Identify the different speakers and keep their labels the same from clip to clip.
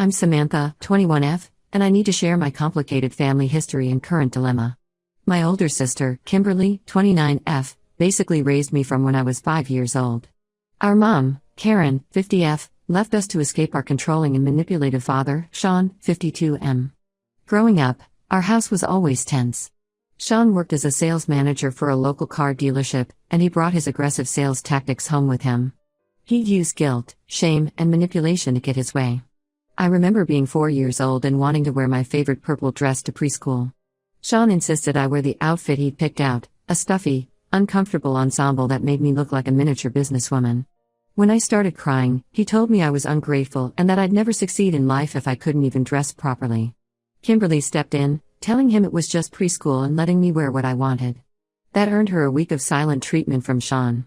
Speaker 1: I'm Samantha, 21F, and I need to share my complicated family history and current dilemma. My older sister, Kimberly, 29F, basically raised me from when I was 5 years old. Our mom, Karen, 50F, left us to escape our controlling and manipulative father, Sean, 52M. Growing up, our house was always tense. Sean worked as a sales manager for a local car dealership, and he brought his aggressive sales tactics home with him. He'd use guilt, shame, and manipulation to get his way. I remember being 4 years old and wanting to wear my favorite purple dress to preschool. Sean insisted I wear the outfit he'd picked out, a stuffy, uncomfortable ensemble that made me look like a miniature businesswoman. When I started crying, he told me I was ungrateful and that I'd never succeed in life if I couldn't even dress properly. Kimberly stepped in, telling him it was just preschool and letting me wear what I wanted. That earned her a week of silent treatment from Sean.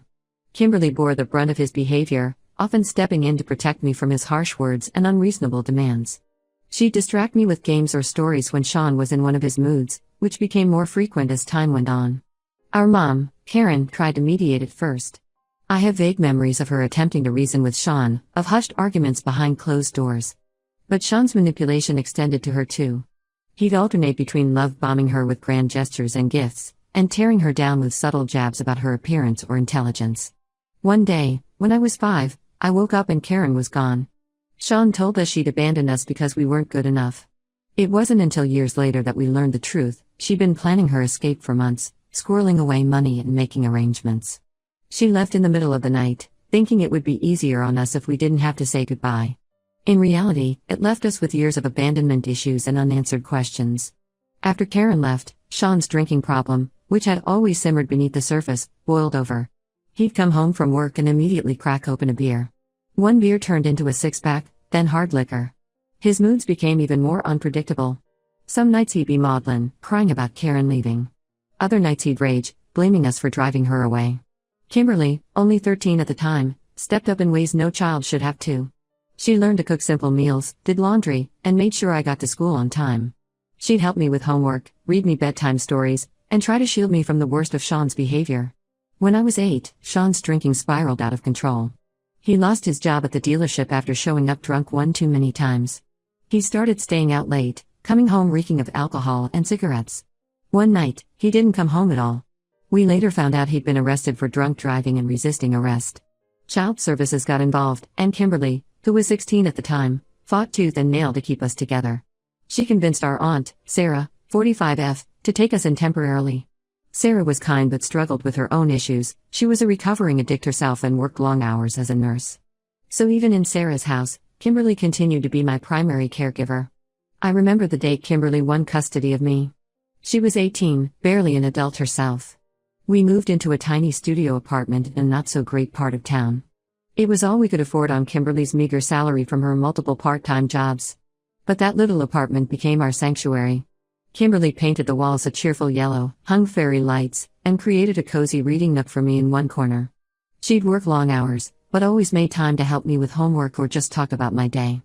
Speaker 1: Kimberly bore the brunt of his behavior, often stepping in to protect me from his harsh words and unreasonable demands. She'd distract me with games or stories when Sean was in one of his moods, which became more frequent as time went on. Our mom, Karen, tried to mediate at first. I have vague memories of her attempting to reason with Sean, of hushed arguments behind closed doors. But Sean's manipulation extended to her too. He'd alternate between love-bombing her with grand gestures and gifts, and tearing her down with subtle jabs about her appearance or intelligence. One day, when I was 5, I woke up and Karen was gone. Sean told us she'd abandoned us because we weren't good enough. It wasn't until years later that we learned the truth. She'd been planning her escape for months, squirreling away money and making arrangements. She left in the middle of the night, thinking it would be easier on us if we didn't have to say goodbye. In reality, it left us with years of abandonment issues and unanswered questions. After Karen left, Sean's drinking problem, which had always simmered beneath the surface, boiled over. He'd come home from work and immediately crack open a beer. One beer turned into a six-pack, then hard liquor. His moods became even more unpredictable. Some nights he'd be maudlin, crying about Karen leaving. Other nights he'd rage, blaming us for driving her away. Kimberly, only 13 at the time, stepped up in ways no child should have to. She learned to cook simple meals, did laundry, and made sure I got to school on time. She'd help me with homework, read me bedtime stories, and try to shield me from the worst of Sean's behavior. When I was 8, Sean's drinking spiraled out of control. He lost his job at the dealership after showing up drunk one too many times. He started staying out late, coming home reeking of alcohol and cigarettes. One night, he didn't come home at all. We later found out he'd been arrested for drunk driving and resisting arrest. Child services got involved, and Kimberly, who was 16 at the time, fought tooth and nail to keep us together. She convinced our aunt, Sarah, 45F, to take us in temporarily. Sarah was kind but struggled with her own issues. She was a recovering addict herself and worked long hours as a nurse. So even in Sarah's house, Kimberly continued to be my primary caregiver. I remember the day Kimberly won custody of me. She was 18, barely an adult herself. We moved into a tiny studio apartment in a not-so-great part of town. It was all we could afford on Kimberly's meager salary from her multiple part-time jobs. But that little apartment became our sanctuary. Kimberly painted the walls a cheerful yellow, hung fairy lights, and created a cozy reading nook for me in one corner. She'd work long hours, but always made time to help me with homework or just talk about my day.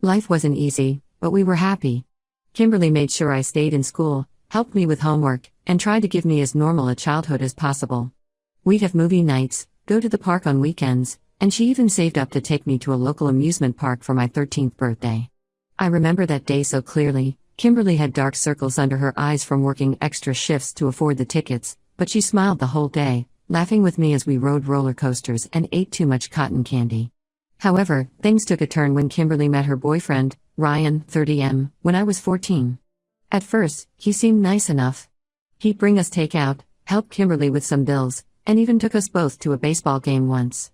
Speaker 1: Life wasn't easy, but we were happy. Kimberly made sure I stayed in school, helped me with homework, and tried to give me as normal a childhood as possible. We'd have movie nights, go to the park on weekends, and she even saved up to take me to a local amusement park for my 13th birthday. I remember that day so clearly. Kimberly had dark circles under her eyes from working extra shifts to afford the tickets, but she smiled the whole day, laughing with me as we rode roller coasters and ate too much cotton candy. However, things took a turn when Kimberly met her boyfriend, Ryan, 30M, when I was 14. At first, he seemed nice enough. He'd bring us takeout, help Kimberly with some bills, and even took us both to a baseball game once.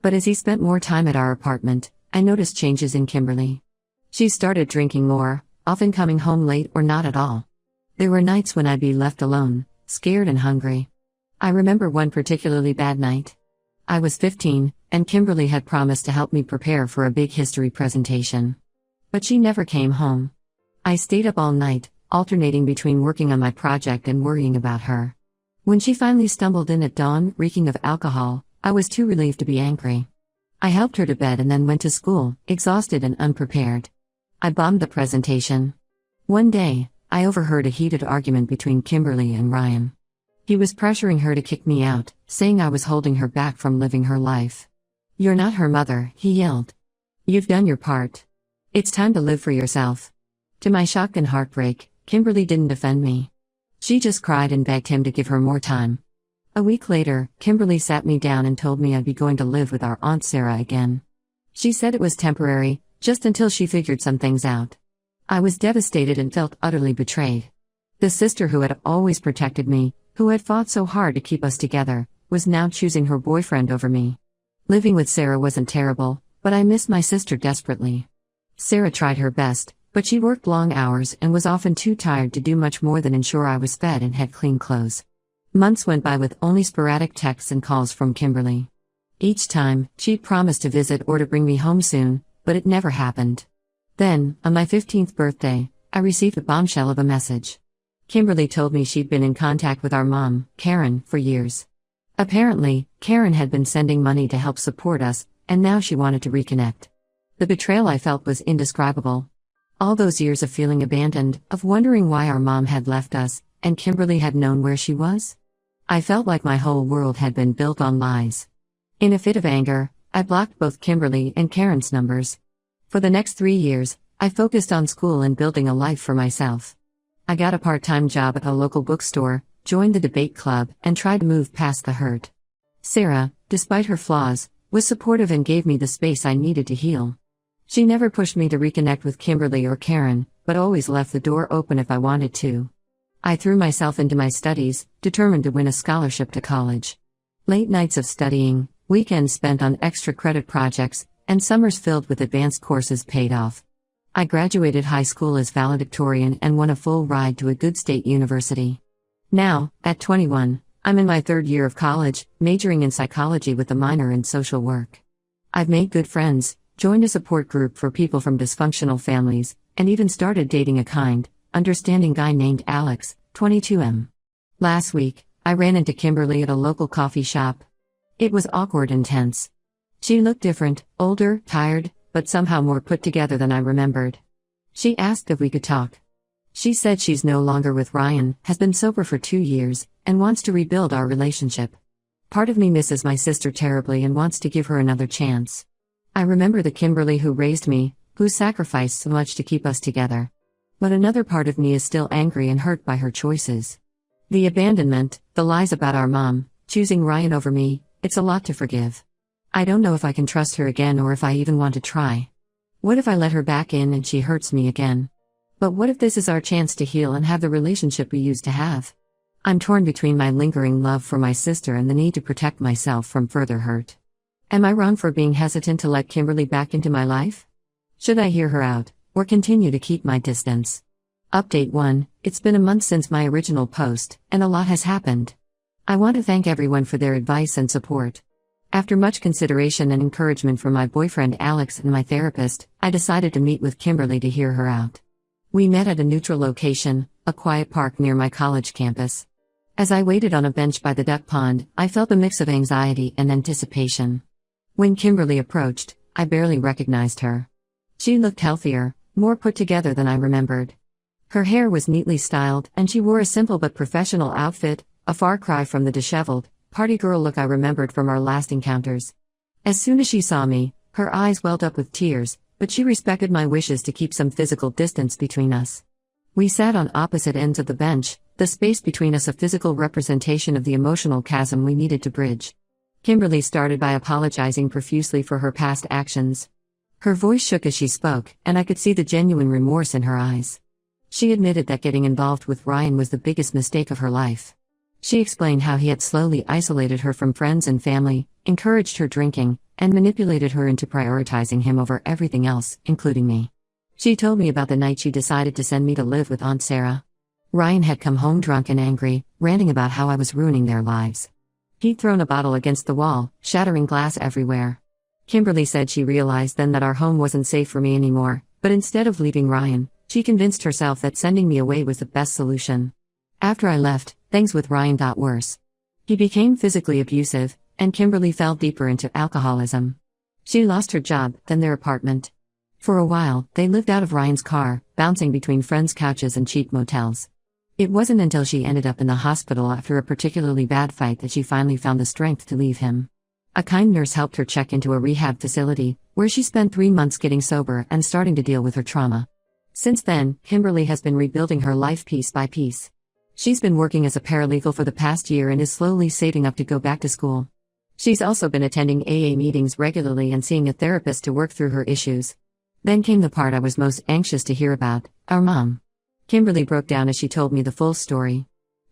Speaker 1: But as he spent more time at our apartment, I noticed changes in Kimberly. She started drinking more, often coming home late or not at all. There were nights when I'd be left alone, scared and hungry. I remember one particularly bad night. I was 15, and Kimberly had promised to help me prepare for a big history presentation. But she never came home. I stayed up all night, alternating between working on my project and worrying about her. When she finally stumbled in at dawn, reeking of alcohol, I was too relieved to be angry. I helped her to bed and then went to school, exhausted and unprepared. I bombed the presentation. One day, I overheard a heated argument between Kimberly and Ryan. He was pressuring her to kick me out, saying I was holding her back from living her life. "You're not her mother," he yelled. "You've done your part. It's time to live for yourself. To my shock and heartbreak, Kimberly didn't defend me. She just cried and begged him to give her more time. A week later, Kimberly sat me down and told me I'd be going to live with our Aunt Sarah again. She said it was temporary, just until she figured some things out. I was devastated and felt utterly betrayed. The sister who had always protected me, who had fought so hard to keep us together, was now choosing her boyfriend over me. Living with Sarah wasn't terrible, but I missed my sister desperately. Sarah tried her best, but she worked long hours and was often too tired to do much more than ensure I was fed and had clean clothes. Months went by with only sporadic texts and calls from Kimberly. Each time, she'd promised to visit or to bring me home soon, but it never happened. Then, on my 15th birthday, I received a bombshell of a message. Kimberly told me she'd been in contact with our mom, Karen, for years. Apparently, Karen had been sending money to help support us, and now she wanted to reconnect. The betrayal I felt was indescribable. All those years of feeling abandoned, of wondering why our mom had left us, and Kimberly had known where she was? I felt like my whole world had been built on lies. In a fit of anger, I blocked both Kimberly and Karen's numbers. For the next 3 years, I focused on school and building a life for myself. I got a part-time job at a local bookstore, joined the debate club, and tried to move past the hurt. Sarah, despite her flaws, was supportive and gave me the space I needed to heal. She never pushed me to reconnect with Kimberly or Karen, but always left the door open if I wanted to. I threw myself into my studies, determined to win a scholarship to college. Late nights of studying, weekends spent on extra credit projects, and summers filled with advanced courses paid off. I graduated high school as valedictorian and won a full ride to a good state university. Now, at 21, I'm in my 3rd year of college, majoring in psychology with a minor in social work. I've made good friends, joined a support group for people from dysfunctional families, and even started dating a kind, understanding guy named Alex, 22M. Last week, I ran into Kimberly at a local coffee shop. It was awkward and tense. She looked different, older, tired, but somehow more put together than I remembered. She asked if we could talk. She said she's no longer with Ryan, has been sober for 2 years, and wants to rebuild our relationship. Part of me misses my sister terribly and wants to give her another chance. I remember the Kimberly who raised me, who sacrificed so much to keep us together. But another part of me is still angry and hurt by her choices. The abandonment, the lies about our mom, choosing Ryan over me, it's a lot to forgive. I don't know if I can trust her again or if I even want to try. What if I let her back in and she hurts me again? But what if this is our chance to heal and have the relationship we used to have? I'm torn between my lingering love for my sister and the need to protect myself from further hurt. Am I wrong for being hesitant to let Kimberly back into my life? Should I hear her out, or continue to keep my distance? Update 1, it's been a month since my original post, and a lot has happened. I want to thank everyone for their advice and support. After much consideration and encouragement from my boyfriend Alex and my therapist, I decided to meet with Kimberly to hear her out. We met at a neutral location, a quiet park near my college campus. As I waited on a bench by the duck pond, I felt a mix of anxiety and anticipation. When Kimberly approached, I barely recognized her. She looked healthier, more put together than I remembered. Her hair was neatly styled, and she wore a simple but professional outfit, a far cry from the disheveled, party girl look I remembered from our last encounters. As soon as she saw me, her eyes welled up with tears, but she respected my wishes to keep some physical distance between us. We sat on opposite ends of the bench, the space between us a physical representation of the emotional chasm we needed to bridge. Kimberly started by apologizing profusely for her past actions. Her voice shook as she spoke, and I could see the genuine remorse in her eyes. She admitted that getting involved with Ryan was the biggest mistake of her life. She explained how he had slowly isolated her from friends and family, encouraged her drinking, and manipulated her into prioritizing him over everything else, including me. She told me about the night she decided to send me to live with Aunt Sarah. Ryan had come home drunk and angry, ranting about how I was ruining their lives. He'd thrown a bottle against the wall, shattering glass everywhere. Kimberly said she realized then that our home wasn't safe for me anymore, but instead of leaving Ryan, she convinced herself that sending me away was the best solution. After I left, things with Ryan got worse. He became physically abusive, and Kimberly fell deeper into alcoholism. She lost her job, then their apartment. For a while, they lived out of Ryan's car, bouncing between friends' couches and cheap motels. It wasn't until she ended up in the hospital after a particularly bad fight that she finally found the strength to leave him. A kind nurse helped her check into a rehab facility, where she spent 3 months getting sober and starting to deal with her trauma. Since then, Kimberly has been rebuilding her life piece by piece. She's been working as a paralegal for the past year and is slowly saving up to go back to school. She's also been attending AA meetings regularly and seeing a therapist to work through her issues. Then came the part I was most anxious to hear about, our mom. Kimberly broke down as she told me the full story.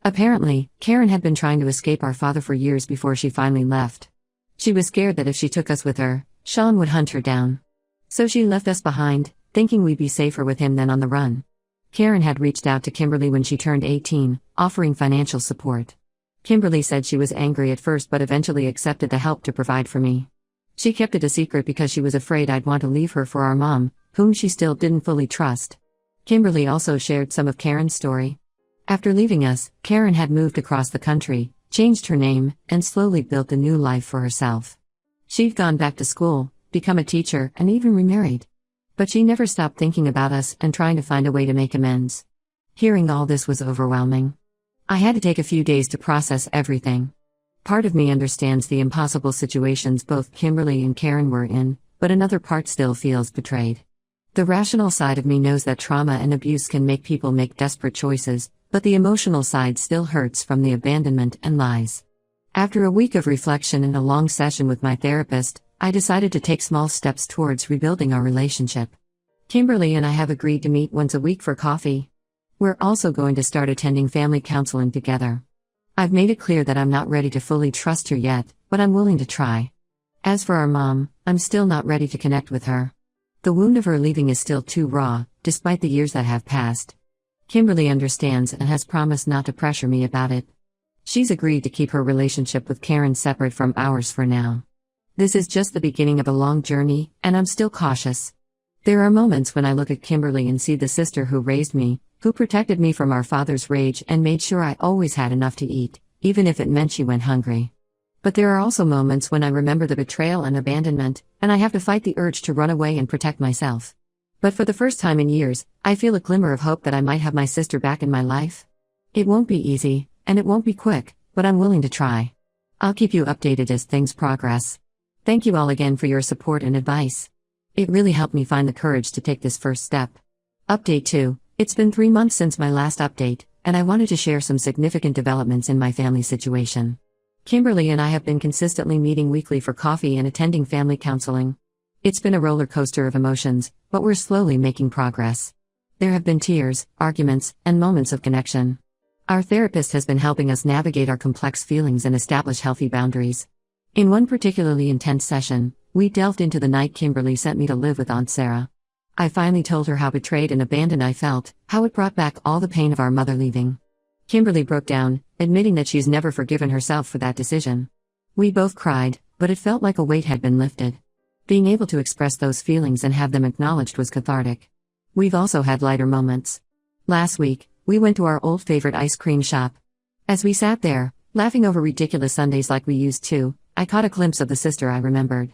Speaker 1: Apparently, Karen had been trying to escape our father for years before she finally left. She was scared that if she took us with her, Sean would hunt her down. So she left us behind, thinking we'd be safer with him than on the run. Karen had reached out to Kimberly when she turned 18, offering financial support. Kimberly said she was angry at first but eventually accepted the help to provide for me. She kept it a secret because she was afraid I'd want to leave her for our mom, whom she still didn't fully trust. Kimberly also shared some of Karen's story. After leaving us, Karen had moved across the country, changed her name, and slowly built a new life for herself. She'd gone back to school, become a teacher, and even remarried. But she never stopped thinking about us and trying to find a way to make amends. Hearing all this was overwhelming. I had to take a few days to process everything. Part of me understands the impossible situations both Kimberly and Karen were in, but another part still feels betrayed. The rational side of me knows that trauma and abuse can make people make desperate choices, but the emotional side still hurts from the abandonment and lies. After a week of reflection and a long session with my therapist, I decided to take small steps towards rebuilding our relationship. Kimberly and I have agreed to meet once a week for coffee. We're also going to start attending family counseling together. I've made it clear that I'm not ready to fully trust her yet, but I'm willing to try. As for our mom, I'm still not ready to connect with her. The wound of her leaving is still too raw, despite the years that have passed. Kimberly understands and has promised not to pressure me about it. She's agreed to keep her relationship with Karen separate from ours for now. This is just the beginning of a long journey, and I'm still cautious. There are moments when I look at Kimberly and see the sister who raised me, who protected me from our father's rage and made sure I always had enough to eat, even if it meant she went hungry. But there are also moments when I remember the betrayal and abandonment, and I have to fight the urge to run away and protect myself. But for the first time in years, I feel a glimmer of hope that I might have my sister back in my life. It won't be easy, and it won't be quick, but I'm willing to try. I'll keep you updated as things progress. Thank you all again for your support and advice. It really helped me find the courage to take this first step. Update 2. It's been 3 months since my last update, and I wanted to share some significant developments in my family situation. Kimberly and I have been consistently meeting weekly for coffee and attending family counseling. It's been a roller coaster of emotions, but we're slowly making progress. There have been tears, arguments, and moments of connection. Our therapist has been helping us navigate our complex feelings and establish healthy boundaries. In one particularly intense session, we delved into the night Kimberly sent me to live with Aunt Sarah. I finally told her how betrayed and abandoned I felt, how it brought back all the pain of our mother leaving. Kimberly broke down, admitting that she's never forgiven herself for that decision. We both cried, but it felt like a weight had been lifted. Being able to express those feelings and have them acknowledged was cathartic. We've also had lighter moments. Last week, we went to our old favorite ice cream shop. As we sat there, laughing over ridiculous sundaes like we used to, I caught a glimpse of the sister I remembered.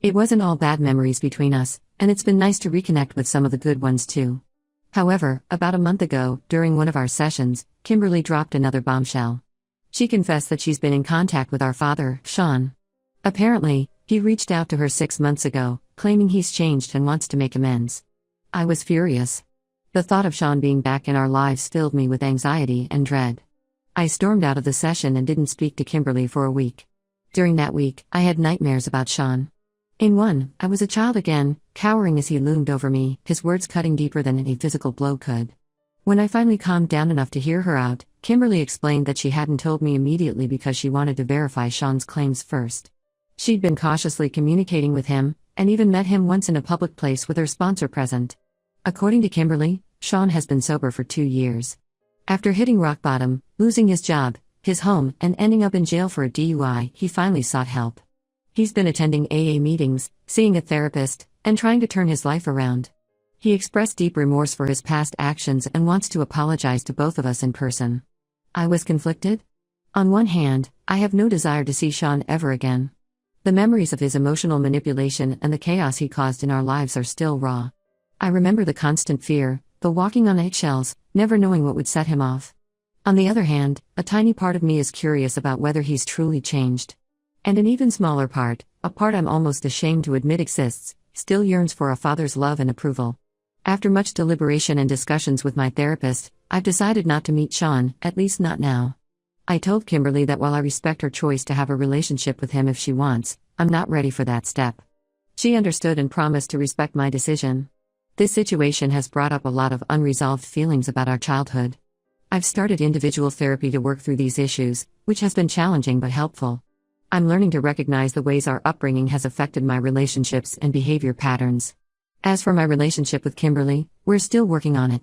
Speaker 1: It wasn't all bad memories between us, and it's been nice to reconnect with some of the good ones too. However, about a month ago, during one of our sessions, Kimberly dropped another bombshell. She confessed that she's been in contact with our father, Sean. Apparently, he reached out to her 6 months ago, claiming he's changed and wants to make amends. I was furious. The thought of Sean being back in our lives filled me with anxiety and dread. I stormed out of the session and didn't speak to Kimberly for a week. During that week, I had nightmares about Sean. In one, I was a child again, cowering as he loomed over me, his words cutting deeper than any physical blow could. When I finally calmed down enough to hear her out, Kimberly explained that she hadn't told me immediately because she wanted to verify Sean's claims first. She'd been cautiously communicating with him, and even met him once in a public place with her sponsor present. According to Kimberly, Sean has been sober for 2 years. After hitting rock bottom, losing his job, his home, and ending up in jail for a DUI, he finally sought help. He's been attending AA meetings, seeing a therapist, and trying to turn his life around. He expressed deep remorse for his past actions and wants to apologize to both of us in person. I was conflicted. On one hand, I have no desire to see Sean ever again. The memories of his emotional manipulation and the chaos he caused in our lives are still raw. I remember the constant fear, the walking on eggshells, never knowing what would set him off. On the other hand, a tiny part of me is curious about whether he's truly changed. And an even smaller part, a part I'm almost ashamed to admit exists, still yearns for a father's love and approval. After much deliberation and discussions with my therapist, I've decided not to meet Sean, at least not now. I told Kimberly that while I respect her choice to have a relationship with him if she wants, I'm not ready for that step. She understood and promised to respect my decision. This situation has brought up a lot of unresolved feelings about our childhood. I've started individual therapy to work through these issues, which has been challenging but helpful. I'm learning to recognize the ways our upbringing has affected my relationships and behavior patterns. As for my relationship with Kimberly, we're still working on it.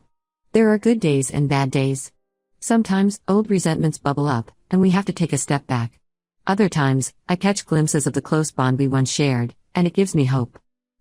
Speaker 1: There are good days and bad days. Sometimes, old resentments bubble up, and we have to take a step back. Other times, I catch glimpses of the close bond we once shared, and it gives me hope.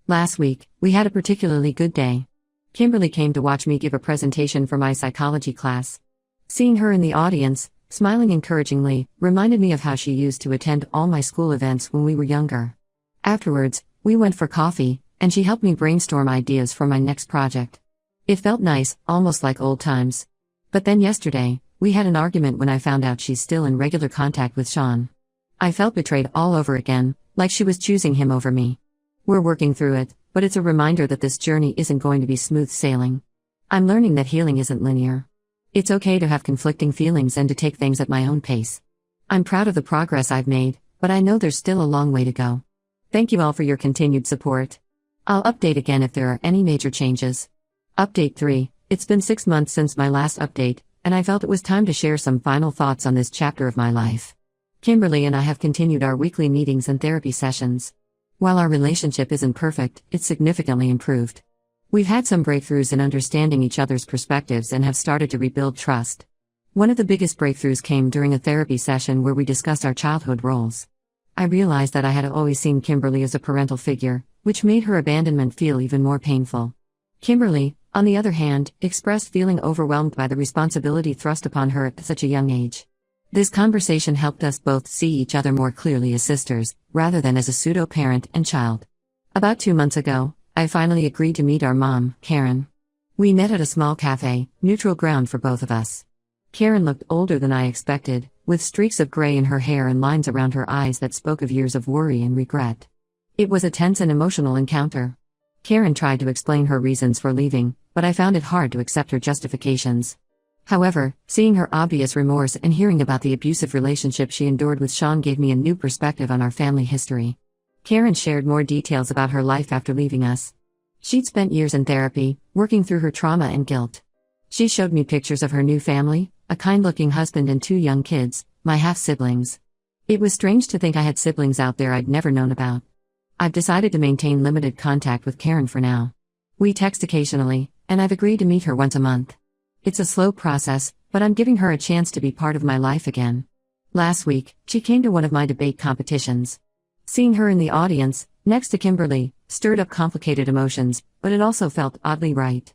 Speaker 1: Last week, we had a particularly good day. Kimberly came to watch me give a presentation for my psychology class. Seeing her in the audience, smiling encouragingly, reminded me of how she used to attend all my school events when we were younger. Afterwards, we went for coffee, and she helped me brainstorm ideas for my next project. It felt nice, almost like old times. But then yesterday, we had an argument when I found out she's still in regular contact with Sean. I felt betrayed all over again, like she was choosing him over me. We're working through it, but it's a reminder that this journey isn't going to be smooth sailing. I'm learning that healing isn't linear. It's okay to have conflicting feelings and to take things at my own pace. I'm proud of the progress I've made, but I know there's still a long way to go. Thank you all for your continued support. I'll update again if there are any major changes. Update 3. It's been 6 months since my last update, and I felt it was time to share some final thoughts on this chapter of my life. Kimberly and I have continued our weekly meetings and therapy sessions. While our relationship isn't perfect, it's significantly improved. We've had some breakthroughs in understanding each other's perspectives and have started to rebuild trust. One of the biggest breakthroughs came during a therapy session where we discussed our childhood roles. I realized that I had always seen Kimberly as a parental figure, which made her abandonment feel even more painful. Kimberly, on the other hand, expressed feeling overwhelmed by the responsibility thrust upon her at such a young age. This conversation helped us both see each other more clearly as sisters, rather than as a pseudo-parent and child. About 2 months ago, I finally agreed to meet our mom, Karen. We met at a small cafe, neutral ground for both of us. Karen looked older than I expected, with streaks of gray in her hair and lines around her eyes that spoke of years of worry and regret. It was a tense and emotional encounter. Karen tried to explain her reasons for leaving, but I found it hard to accept her justifications. However, seeing her obvious remorse and hearing about the abusive relationship she endured with Sean gave me a new perspective on our family history. Karen shared more details about her life after leaving us. She'd spent years in therapy, working through her trauma and guilt. She showed me pictures of her new family, a kind-looking husband and 2 young kids, my half-siblings. It was strange to think I had siblings out there I'd never known about. I've decided to maintain limited contact with Karen for now. We text occasionally, and I've agreed to meet her once a month. It's a slow process, but I'm giving her a chance to be part of my life again. Last week, she came to one of my debate competitions. Seeing her in the audience, next to Kimberly, stirred up complicated emotions, but it also felt oddly right.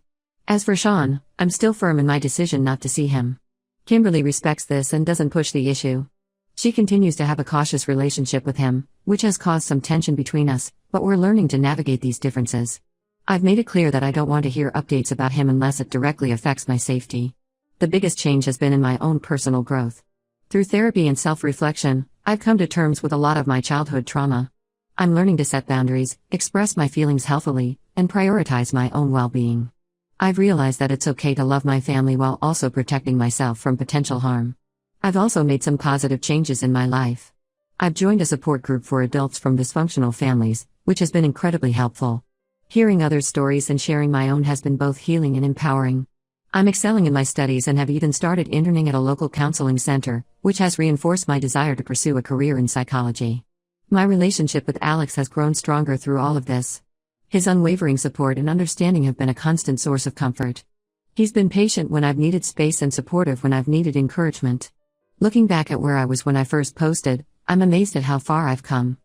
Speaker 1: As for Sean, I'm still firm in my decision not to see him. Kimberly respects this and doesn't push the issue. She continues to have a cautious relationship with him, which has caused some tension between us, but we're learning to navigate these differences. I've made it clear that I don't want to hear updates about him unless it directly affects my safety. The biggest change has been in my own personal growth. Through therapy and self-reflection, I've come to terms with a lot of my childhood trauma. I'm learning to set boundaries, express my feelings healthily, and prioritize my own well-being. I've realized that it's okay to love my family while also protecting myself from potential harm. I've also made some positive changes in my life. I've joined a support group for adults from dysfunctional families, which has been incredibly helpful. Hearing others' stories and sharing my own has been both healing and empowering. I'm excelling in my studies and have even started interning at a local counseling center, which has reinforced my desire to pursue a career in psychology. My relationship with Alex has grown stronger through all of this. His unwavering support and understanding have been a constant source of comfort. He's been patient when I've needed space and supportive when I've needed encouragement. Looking back at where I was when I first posted, I'm amazed at how far I've come.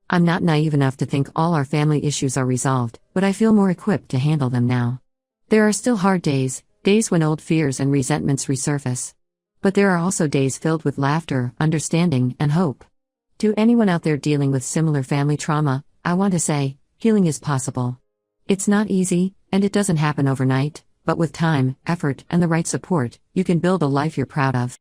Speaker 1: I'm not naive enough to think all our family issues are resolved, but I feel more equipped to handle them now. There are still hard days when old fears and resentments resurface. But there are also days filled with laughter, understanding, and hope. To anyone out there dealing with similar family trauma, I want to say, healing is possible. It's not easy, and it doesn't happen overnight, but with time, effort, and the right support, you can build a life you're proud of.